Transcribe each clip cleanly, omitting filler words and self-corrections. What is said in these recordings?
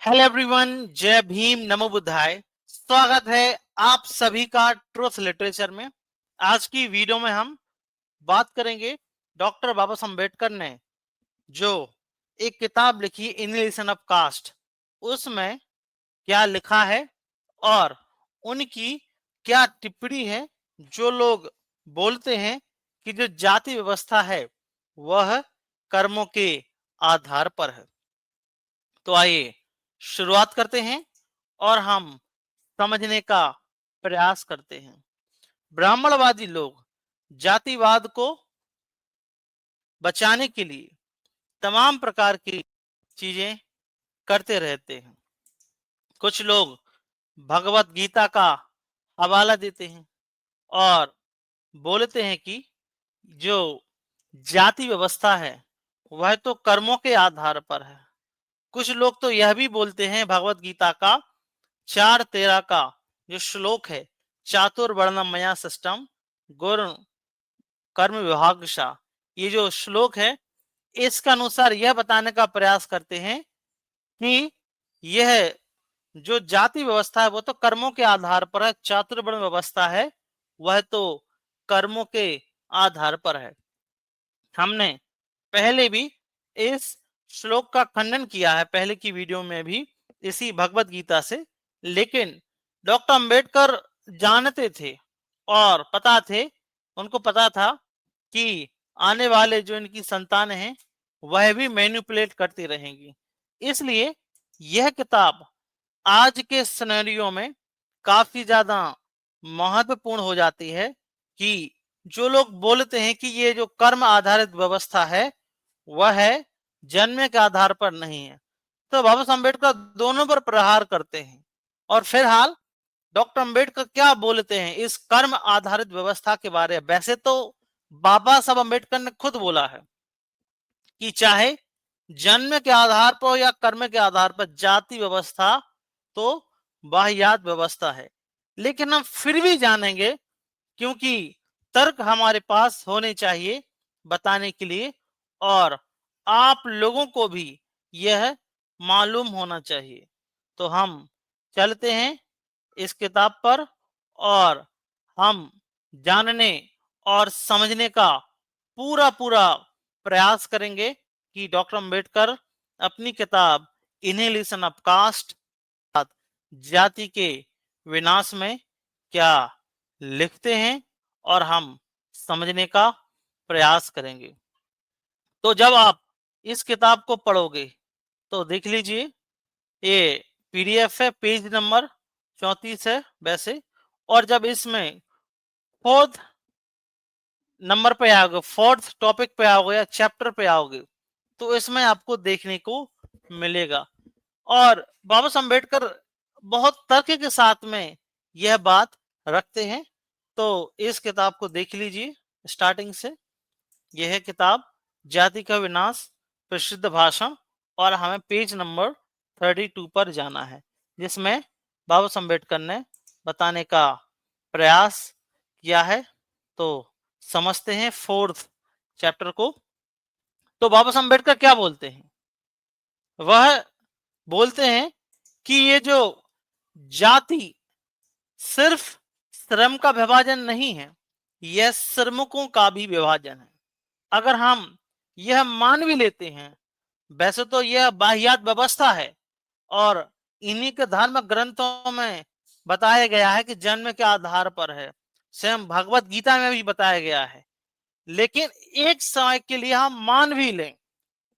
Hello everyone, जय भीम, नमो बुद्धाय। स्वागत है आप सभी का ट्रुथ लिटरेचर में। आज की वीडियो में हम बात करेंगे डॉक्टर बाबा साहब अम्बेडकर ने जो एक किताब लिखी इनहेलेशन ऑफ कास्ट, उसमें क्या लिखा है और उनकी क्या टिप्पणी है। जो लोग बोलते हैं कि जो जाति व्यवस्था है वह कर्मों के आधार पर है। तो आइए शुरुआत करते हैं और हम समझने का प्रयास करते हैं। ब्राह्मणवादी लोग जातिवाद को बचाने के लिए तमाम प्रकार की चीजें करते रहते हैं। कुछ लोग भगवत गीता का हवाला देते हैं और बोलते हैं कि जो जाति व्यवस्था है वह तो कर्मों के आधार पर है। कुछ लोग तो यह भी बोलते हैं भगवत गीता का 4:13 का जो श्लोक है, चातुर्वर्ण्यम मया सिस्टम गुण कर्म विभागशा, ये जो श्लोक है इसके अनुसार यह बताने का प्रयास करते हैं कि यह जो जाति व्यवस्था है वो तो कर्मों के आधार पर है, चातुर्वर्ण व्यवस्था है वह तो कर्मों के आधार पर है। हमने पहले भी इस श्लोक का खंडन किया है, पहले की वीडियो में भी, इसी भगवत गीता से। लेकिन डॉक्टर अंबेडकर जानते थे और पता थे, उनको पता था कि आने वाले जो इनकी संतानें हैं वह भी मैनिपुलेट करती रहेंगी। इसलिए यह किताब आज के सिनेरियो में काफी ज्यादा महत्वपूर्ण हो जाती है कि जो लोग बोलते हैं कि ये जो कर्म आधारित व्यवस्था है वह है जन्म के आधार पर नहीं है, तो बाबा साहब अम्बेडकर दोनों पर प्रहार करते हैं। और फिलहाल डॉक्टर अम्बेडकर क्या बोलते हैं इस कर्म आधारित व्यवस्था के बारे में। वैसे तो बाबा साहब अम्बेडकर ने खुद बोला है कि चाहे जन्म के आधार पर या कर्म के आधार पर जाति व्यवस्था तो वाहियात व्यवस्था है। लेकिन हम फिर भी जानेंगे क्योंकि तर्क हमारे पास होने चाहिए बताने के लिए, और आप लोगों को भी यह मालूम होना चाहिए। तो हम चलते हैं इस किताब पर और हम जानने और समझने का पूरा पूरा प्रयास करेंगे कि डॉक्टर अंबेडकर अपनी किताब इनहेलेशन ऑफ कास्ट, जाति के विनाश में क्या लिखते हैं और हम समझने का प्रयास करेंगे। तो जब आप इस किताब को पढ़ोगे तो देख लीजिए, ये पीडीएफ है, पेज नंबर 34 है वैसे। और जब इसमें फोर्थ नंबर पे आओगे, फोर्थ टॉपिक पे आओगे या चैप्टर पे आओगे, तो इसमें आपको देखने को मिलेगा। और बाबा साहब अम्बेडकर बहुत तर्क के साथ में यह बात रखते हैं। तो इस किताब को देख लीजिए स्टार्टिंग से। यह है किताब जाति का विनाश, प्रसिद्ध भाषण, और हमें पेज नंबर 32 पर जाना है जिसमें बाबा साहब अम्बेडकर ने बताने का प्रयास किया है। तो समझते हैं फोर्थ चैप्टर को। तो बाबा साहब अम्बेडकर क्या बोलते हैं? वह बोलते हैं कि ये जो जाति सिर्फ श्रम का विभाजन नहीं है, यह श्रमिकों का भी विभाजन है। अगर हम यह मान भी लेते हैं, वैसे तो यह वाहियात व्यवस्था है और इन्हीं के धार्मिक ग्रंथों में बताया गया है कि जन्म के आधार पर है, स्वयं भगवत गीता में भी बताया गया है। लेकिन एक समय के लिए हम मान भी लें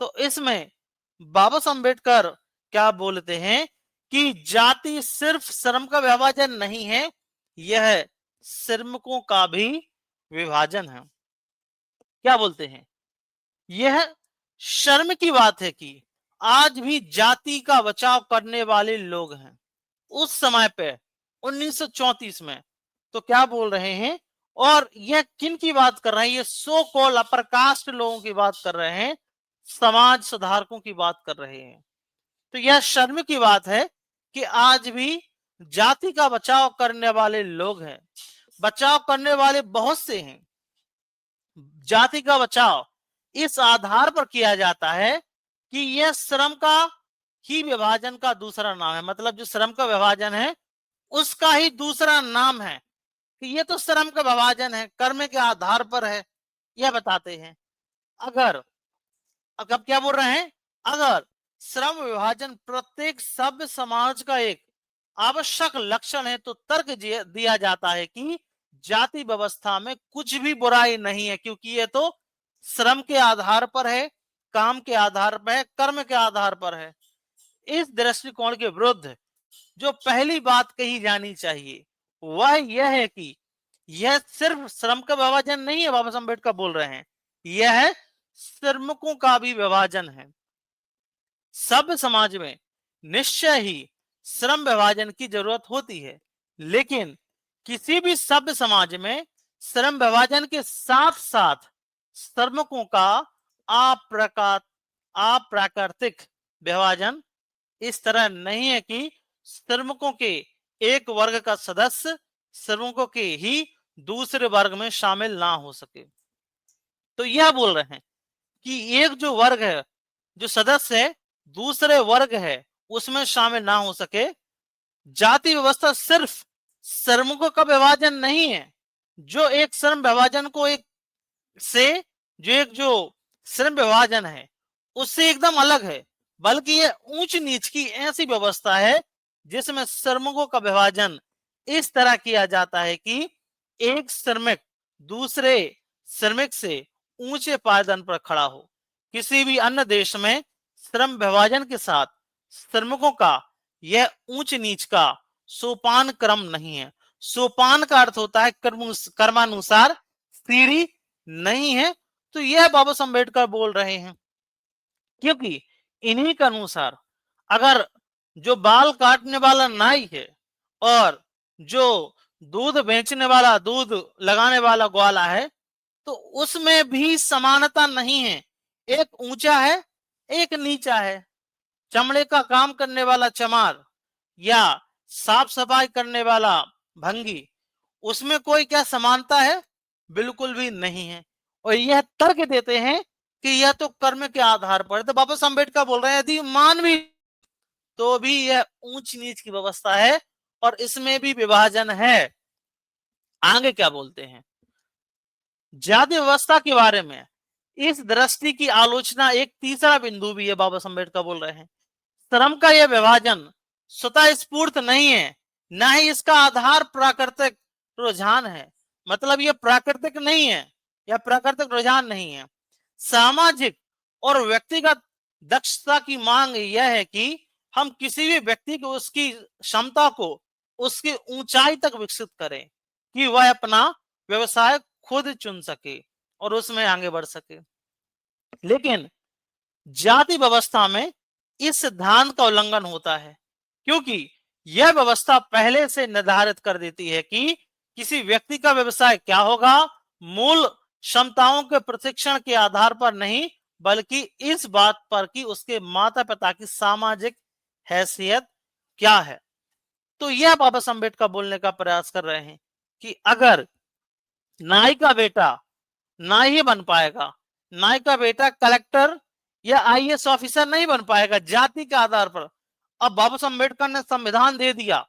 तो इसमें बाबा साहब अम्बेडकर क्या बोलते हैं कि जाति सिर्फ श्रम का विभाजन नहीं है, यह श्रमिकों का भी विभाजन है। क्या बोलते हैं? यह शर्म की बात है कि आज भी जाति का बचाव करने वाले लोग हैं। उस समय पे 1934 में तो क्या बोल रहे हैं, और यह किन की बात कर रहे हैं? ये सो कॉल अपर कास्ट लोगों की बात कर रहे हैं, समाज सुधारकों की बात कर रहे हैं। तो यह शर्म की बात है कि आज भी जाति का बचाव करने वाले लोग हैं। बचाव करने वाले बहुत से हैं। जाति का बचाव इस आधार पर किया जाता है कि यह श्रम का ही विभाजन का दूसरा नाम है। मतलब जो श्रम का विभाजन है उसका ही दूसरा नाम है कि ये तो श्रम का विभाजन है, कर्म के आधार पर है, यह बताते हैं। अगर अब क्या बोल रहे हैं, अगर श्रम विभाजन प्रत्येक सभ्य समाज का एक आवश्यक लक्षण है तो तर्क दिया जाता है कि जाति व्यवस्था में कुछ भी बुराई नहीं है, क्योंकि ये तो श्रम के आधार पर है, काम के आधार पर है, कर्म के आधार पर है। इस दृष्टिकोण के विरुद्ध जो पहली बात कही जानी चाहिए वह यह है कि यह सिर्फ श्रम का विभाजन नहीं है, बाबा साहब अम्बेडकर बोल रहे हैं, यह श्रमिकों का भी विभाजन है। सब समाज में निश्चय ही श्रम विभाजन की जरूरत होती है, लेकिन किसी भी सभ्य समाज में श्रम विभाजन के साथ साथ श्रमिकों का अप्राकृतिक विभाजन इस तरह नहीं है कि श्रमिकों के एक वर्ग का सदस्य श्रमिकों के ही दूसरे वर्ग में शामिल ना हो सके। तो यह बोल रहे हैं कि एक जो वर्ग है, जो सदस्य है, दूसरे वर्ग है उसमें शामिल ना हो सके। जाति व्यवस्था सिर्फ श्रमिकों का विभाजन नहीं है, जो एक श्रम विभाजन को एक से जो श्रम विभाजन है उससे एकदम अलग है, बल्कि यह ऊंच नीच की ऐसी व्यवस्था है जिसमें श्रमिकों का विभाजन इस तरह किया जाता है कि एक श्रमिक दूसरे श्रमिक से ऊंचे पायदान पर खड़ा हो। किसी भी अन्य देश में श्रम विभाजन के साथ श्रमिकों का यह ऊंच नीच का सोपान क्रम नहीं है। सोपान का अर्थ होता है कर्मानुसार सीढ़ी नहीं है। तो यह बाबा साहब अम्बेडकर बोल रहे हैं, क्योंकि इन्हीं के अनुसार अगर जो बाल काटने वाला नाई है और जो दूध बेचने वाला, दूध लगाने वाला ग्वाला है, तो उसमें भी समानता नहीं है। एक ऊंचा है, एक नीचा है। चमड़े का काम करने वाला चमार या साफ सफाई करने वाला भंगी, उसमें कोई क्या समानता है? बिल्कुल भी नहीं है। और यह तर्क देते हैं कि यह तो कर्म के आधार पर। तो बाबा साहब अम्बेडकर बोल रहे हैं यदि मान भी तो भी यह ऊंच नीच की व्यवस्था है और इसमें भी विभाजन है। आगे क्या बोलते हैं, जाति व्यवस्था के बारे में इस दृष्टि की आलोचना एक तीसरा बिंदु भी है। बाबा साहब अम्बेडकर बोल रहे हैं श्रम का यह विभाजन स्वतः स्फूर्त नहीं है, न ही इसका आधार प्राकृतिक रुझान है। मतलब यह प्राकृतिक नहीं है, यह प्राकृतिक रुझान नहीं है। सामाजिक और व्यक्तिगत दक्षता की मांग यह है कि हम किसी भी व्यक्ति को उसकी क्षमता को उसकी ऊंचाई तक विकसित करें कि वह अपना व्यवसाय खुद चुन सके और उसमें आगे बढ़ सके। लेकिन जाति व्यवस्था में इस सिद्धांत का उल्लंघन होता है, क्योंकि यह व्यवस्था पहले से निर्धारित कर देती है कि किसी व्यक्ति का व्यवसाय क्या होगा, मूल क्षमताओं के प्रशिक्षण के आधार पर नहीं, बल्कि इस बात पर कि उसके माता पिता की सामाजिक हैसियत क्या है। तो यह बाबा साहब अम्बेडकर बोलने का प्रयास कर रहे हैं कि अगर नाई का बेटा नाई ही बन पाएगा, नाई का बेटा कलेक्टर या आईएएस ऑफिसर नहीं बन पाएगा जाति के आधार पर। अब बाबा साहब अम्बेडकर ने संविधान दे दिया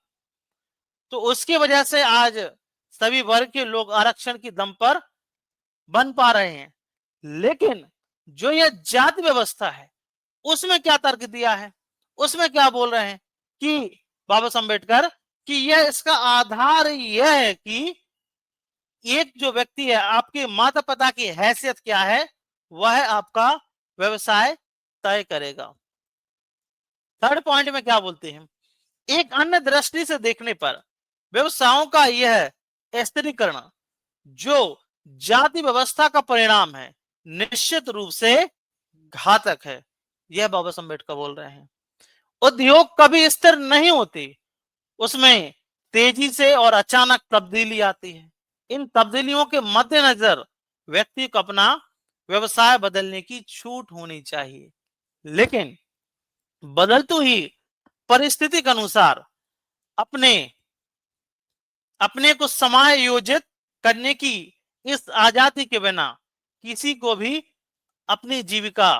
तो उसकी वजह से आज सभी वर्ग के लोग आरक्षण की दम पर बन पा रहे हैं। लेकिन जो यह जाति व्यवस्था है उसमें क्या तर्क दिया है, उसमें क्या बोल रहे हैं कि बाबा साहब अम्बेडकर कि यह इसका आधार यह है कि एक जो व्यक्ति है, आपके माता पिता की हैसियत क्या है, वह आपका व्यवसाय तय करेगा। थर्ड पॉइंट में क्या बोलते हैं, एक अन्य दृष्टि से देखने पर व्यवसायों का यह स्थिरीकरण जो जाति व्यवस्था का परिणाम है निश्चित रूप से घातक है। यह बाबा साहब अम्बेडकर बोल रहे हैं। उद्योग कभी स्थिर नहीं होती, उसमें तेजी से और अचानक तब्दीली आती है। इन तब्दीलियों के मद्देनजर व्यक्ति को अपना व्यवसाय बदलने की छूट होनी चाहिए, लेकिन बदलते ही परिस्थिति के अनुसार अपने अपने को समायोजित करने की इस आजादी के बिना किसी को भी अपनी जीविका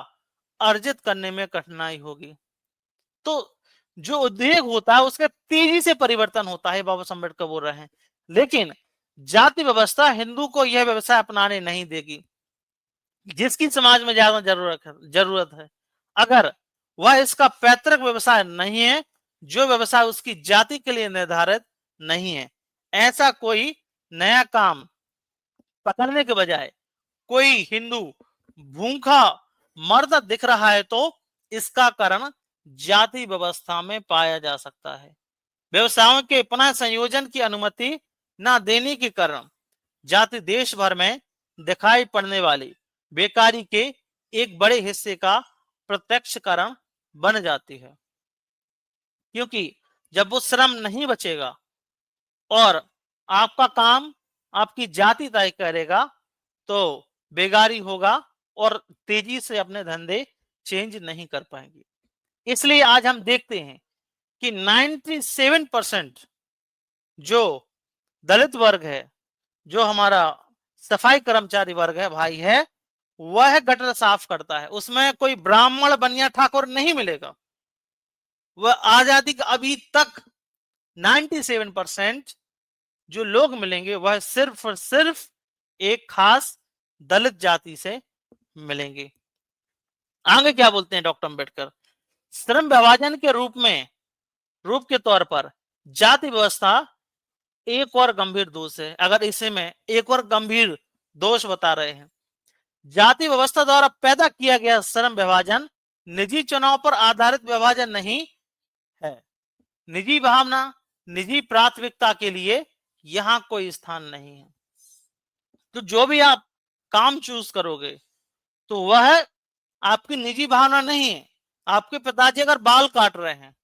अर्जित करने में कठिनाई होगी। तो जो उद्योग होता है उसका तेजी से परिवर्तन होता है, बाबा साहब अम्बेडकर बोल रहे हैं। लेकिन जाति व्यवस्था हिंदू को यह व्यवसाय अपनाने नहीं देगी जिसकी समाज में ज्यादा जरूरत है। अगर वह इसका पैतृक व्यवसाय नहीं है, जो व्यवसाय उसकी जाति के लिए निर्धारित नहीं है, ऐसा कोई नया काम पकड़ने के बजाय कोई हिंदू भूखा मरता दिख रहा है तो इसका कारण जाति व्यवस्था में पाया जा सकता है। व्यवसायों के पुनः संयोजन की अनुमति न देने के कारण जाति देश भर में दिखाई पड़ने वाली बेकारी के एक बड़े हिस्से का प्रत्यक्ष कारण बन जाती है, क्योंकि जब वो श्रम नहीं बचेगा और आपका काम आपकी जाति तय करेगा तो बेगारी होगा और तेजी से अपने धंधे चेंज नहीं कर पाएंगे। इसलिए आज हम देखते हैं कि 97% जो दलित वर्ग है, जो हमारा सफाई कर्मचारी वर्ग है, भाई है, वह गटर साफ करता है। उसमें कोई ब्राह्मण बनिया ठाकुर नहीं मिलेगा। वह आजादी का अभी तक 97% जो लोग मिलेंगे वह सिर्फ और सिर्फ एक खास दलित जाति से मिलेंगे। आगे क्या बोलते हैं डॉक्टर अंबेडकर? श्रम विभाजन के रूप के तौर पर जाति व्यवस्था एक और गंभीर दोष है। अगर इसे में एक और गंभीर दोष बता रहे हैं, जाति व्यवस्था द्वारा पैदा किया गया श्रम विभाजन निजी चुनाव पर आधारित विभाजन नहीं है। निजी भावना, निजी प्राथमिकता के लिए यहां कोई स्थान नहीं है। तो जो भी आप काम चूज करोगे तो वह आपकी निजी भावना नहीं है। आपके पिताजी अगर बाल काट रहे हैं,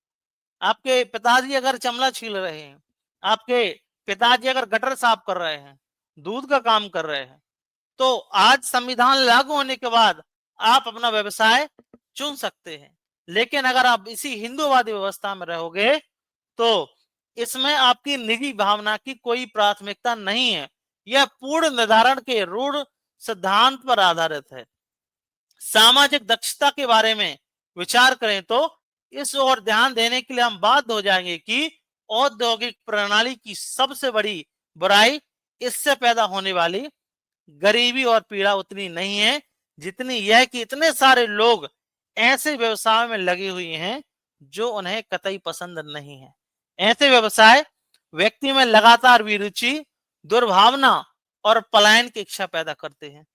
आपके पिताजी अगर चमड़ा छील रहे हैं, आपके पिताजी अगर गटर साफ कर रहे हैं, दूध का काम कर रहे हैं, तो आज संविधान लागू होने के बाद आप अपना व्यवसाय चुन सकते हैं। लेकिन अगर आप इसी हिंदूवादी व्यवस्था में रहोगे तो इसमें आपकी निजी भावना की कोई प्राथमिकता नहीं है। यह पूर्ण निर्धारण के रूढ़ सिद्धांत पर आधारित है। सामाजिक दक्षता के बारे में विचार करें तो इस ओर ध्यान देने के लिए हम बाध्य हो जाएंगे कि औद्योगिक प्रणाली की सबसे बड़ी बुराई इससे पैदा होने वाली गरीबी और पीड़ा उतनी नहीं है जितनी यह कि इतने सारे लोग ऐसे व्यवसाय में लगे हुए हैं जो उन्हें कतई पसंद नहीं है। ऐसे व्यवसाय व्यक्ति में लगातार विरुचि, दुर्भावना और पलायन की इच्छा पैदा करते हैं।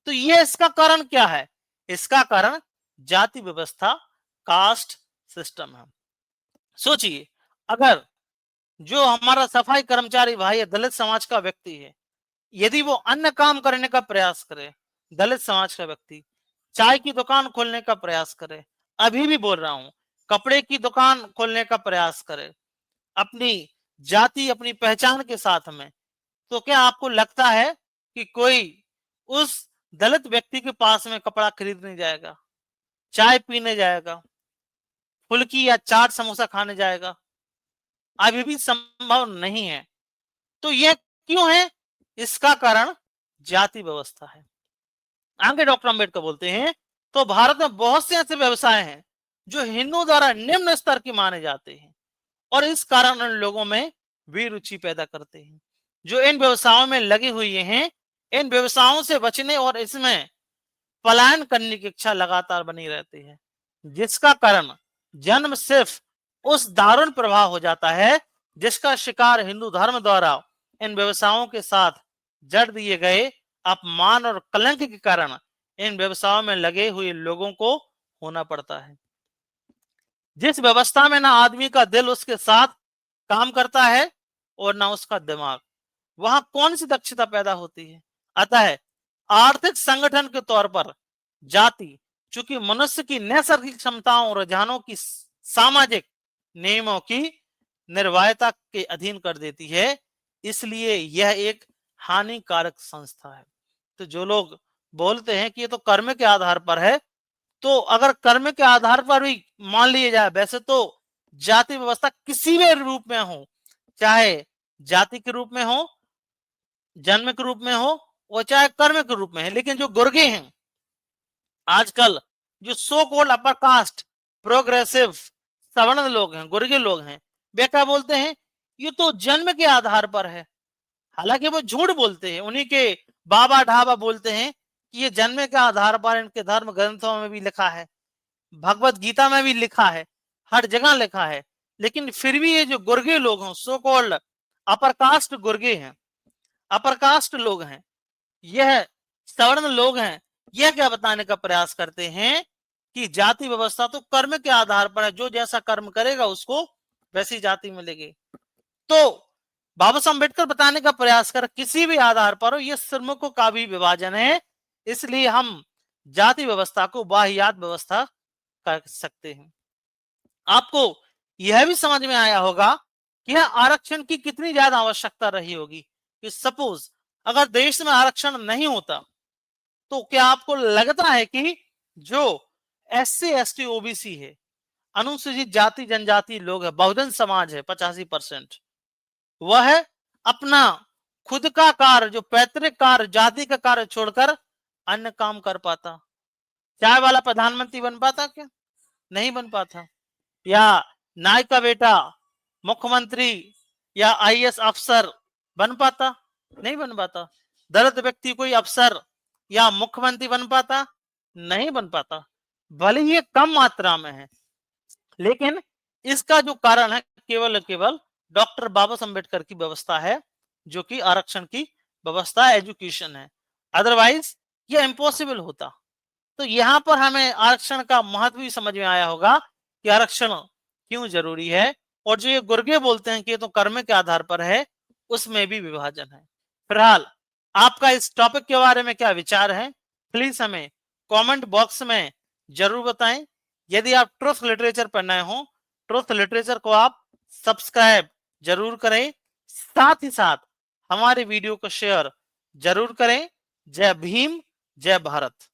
तो यह इसका कारण क्या है? इसका कारण जाति व्यवस्था, कास्ट सिस्टम है। सोचिए, अगर जो हमारा सफाई कर्मचारी भाई है, दलित समाज का व्यक्ति है, यदि वो अन्य काम करने का प्रयास करे, दलित समाज का व्यक्ति चाय की दुकान खोलने का प्रयास करे, अभी भी बोल रहा हूं, कपड़े की दुकान खोलने का प्रयास करे अपनी जाति, अपनी पहचान के साथ में, तो क्या आपको लगता है कि कोई उस दलित व्यक्ति के पास में कपड़ा खरीदने जाएगा, चाय पीने जाएगा, फुल्की या चाट समोसा खाने जाएगा? अभी भी संभव नहीं है। तो यह क्यों है? इसका कारण जाति व्यवस्था है। आगे डॉक्टर अंबेडकर बोलते हैं, तो भारत में बहुत से ऐसे व्यवसाय हैं जो हिंदुओं द्वारा निम्न स्तर के माने जाते हैं और इस कारण उन लोगों में भी रुचि पैदा करते हैं जो इन व्यवसायों में लगे हुए हैं। इन व्यवसायों से बचने और इसमें पलायन करने की इच्छा लगातार बनी रहती है, जिसका कारण जन्म सिर्फ उस दारुण प्रभाव हो जाता है जिसका शिकार हिंदू धर्म द्वारा इन व्यवसायों के साथ जड़ दिए गए अपमान और कलंक के कारण इन व्यवसायों में लगे हुए लोगों को होना पड़ता है। जिस व्यवस्था में ना आदमी का दिल उसके साथ काम करता है और ना उसका दिमाग, वहां कौन सी दक्षता पैदा होती है? अतः आर्थिक संगठन के तौर पर जाति चूंकि मनुष्य की नैसर्गिक क्षमताओं और रुझानों की सामाजिक नियमों की निर्वायता के अधीन कर देती है, इसलिए यह एक हानिकारक संस्था है। तो जो लोग बोलते हैं कि ये तो कर्म के आधार पर है, तो अगर कर्म के आधार पर भी मान लिया जाए, वैसे तो जाति व्यवस्था किसी भी रूप में हो, चाहे जाति के रूप में हो, जन्म के रूप में हो और चाहे कर्म के रूप में है, लेकिन जो गुर्गे हैं आजकल, जो so called upper caste, progressive, सवर्ण लोग हैं, गुर्गे लोग हैं, वे क्या बोलते हैं, ये तो जन्म के आधार पर है। हालांकि वो झूठ बोलते हैं, उन्हीं के बाबा ढाबा बोलते हैं कि ये जन्म के आधार पर, इनके धर्म ग्रंथों में भी लिखा है, भगवत गीता में भी लिखा है, हर जगह लिखा है। लेकिन फिर भी ये जो गुर्गे लोग हैं, सो कॉल्ड अपर कास्ट गुर्गे हैं, अपर कास्ट लोग हैं, यह सवर्ण लोग हैं, यह क्या बताने का प्रयास करते हैं कि जाति व्यवस्था तो कर्म के आधार पर है, जो जैसा कर्म करेगा उसको वैसी जाति मिलेगी। तो बाबा साहब अम्बेडकर बताने का प्रयास कर किसी भी आधार पर हो, यह श्रमिकों का भी विभाजन है, इसलिए हम जाति व्यवस्था को वाहियात व्यवस्था कर सकते हैं। आपको यह भी समझ में आया होगा कि आरक्षण की कितनी ज्यादा आवश्यकता रही होगी कि सपोज अगर देश में आरक्षण नहीं होता तो क्या आपको लगता है कि जो SC ST OBC है, अनुसूचित जाति जनजाति लोग है, बहुजन समाज है 85%, वह अपना खुद का कार्य, जो पैतृक कार्य, जाति का कार्य छोड़कर अन्य काम कर पाता? चाय वाला प्रधानमंत्री बन पाता क्या? नहीं बन पाता। या नायक का बेटा मुख्यमंत्री या IAS अफसर बन पाता? नहीं बन पाता। दलित व्यक्ति कोई अफसर या मुख्यमंत्री बन पाता? नहीं बन पाता, भले ही कम मात्रा में है। लेकिन इसका जो कारण है केवल डॉक्टर बाबा साहब अम्बेडकर की व्यवस्था है, जो कि आरक्षण की व्यवस्था, एजुकेशन है। अदरवाइज ये इम्पॉसिबल होता। तो यहाँ पर हमें आरक्षण का महत्व भी समझ में आया होगा कि आरक्षण क्यों जरूरी है, और जो ये गुर्गे बोलते हैं कि ये तो कर्म के आधार पर है, उसमें भी विभाजन है। फिलहाल आपका इस टॉपिक के बारे में क्या विचार है, प्लीज हमें कमेंट बॉक्स में जरूर बताएं। यदि आप ट्रुथ लिटरेचर पर नए हो, ट्रुथ लिटरेचर को आप सब्सक्राइब जरूर करें, साथ ही साथ हमारे वीडियो को शेयर जरूर करें। जय भीम, जय भारत।